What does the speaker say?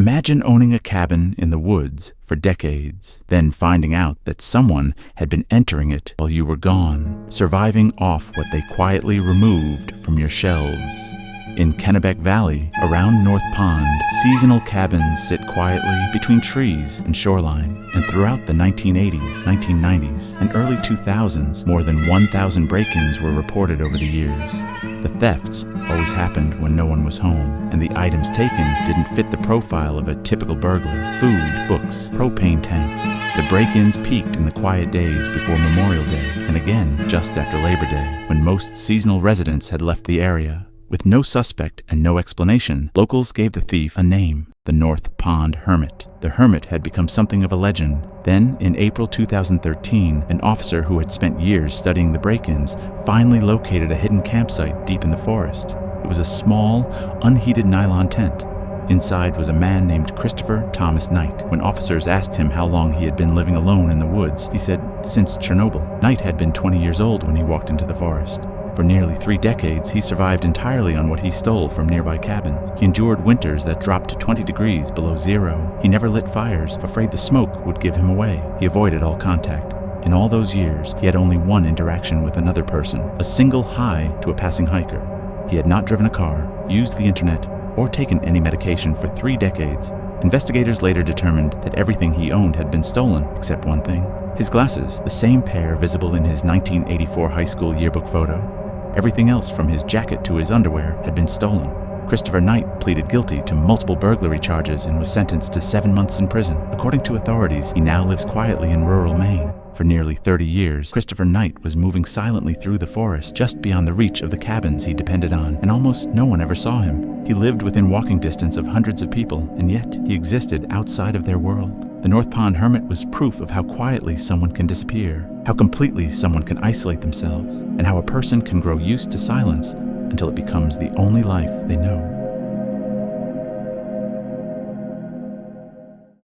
Imagine owning a cabin in the woods for decades, then finding out that someone had been entering it while you were gone, surviving off what they quietly removed from your shelves. In Kennebec Valley, around North Pond, seasonal cabins sit quietly between trees and shoreline, and throughout the 1980s, 1990s, and early 2000s, more than 1,000 break-ins were reported over the years. The thefts always happened when no one was home, and the items taken didn't fit the profile of a typical burglar. Food, books, propane tanks. The break-ins peaked in the quiet days before Memorial Day, and again just after Labor Day, when most seasonal residents had left the area. With no suspect and no explanation, locals gave the thief a name, the North Pond Hermit. The Hermit had become something of a legend. Then, in April 2013, an officer who had spent years studying the break-ins finally located a hidden campsite deep in the forest. It was a small, unheated nylon tent. Inside was a man named Christopher Thomas Knight. When officers asked him how long he had been living alone in the woods, he said, since Chernobyl. Knight had been 20 years old when he walked into the forest. For nearly 3 decades, he survived entirely on what he stole from nearby cabins. He endured winters that dropped to 20 degrees below zero. He never lit fires, afraid the smoke would give him away. He avoided all contact. In all those years, he had only one interaction with another person, a single hi to a passing hiker. He had not driven a car, used the internet, or taken any medication for 3 decades. Investigators later determined that everything he owned had been stolen, except one thing. His glasses, the same pair visible in his 1984 high school yearbook photo. Everything else, from his jacket to his underwear, had been stolen. Christopher Knight pleaded guilty to multiple burglary charges and was sentenced to 7 months in prison. According to authorities, he now lives quietly in rural Maine. For nearly 30 years, Christopher Knight was moving silently through the forest, just beyond the reach of the cabins he depended on, and almost no one ever saw him. He lived within walking distance of hundreds of people, and yet he existed outside of their world. The North Pond Hermit was proof of how quietly someone can disappear, how completely someone can isolate themselves, and how a person can grow used to silence until it becomes the only life they know.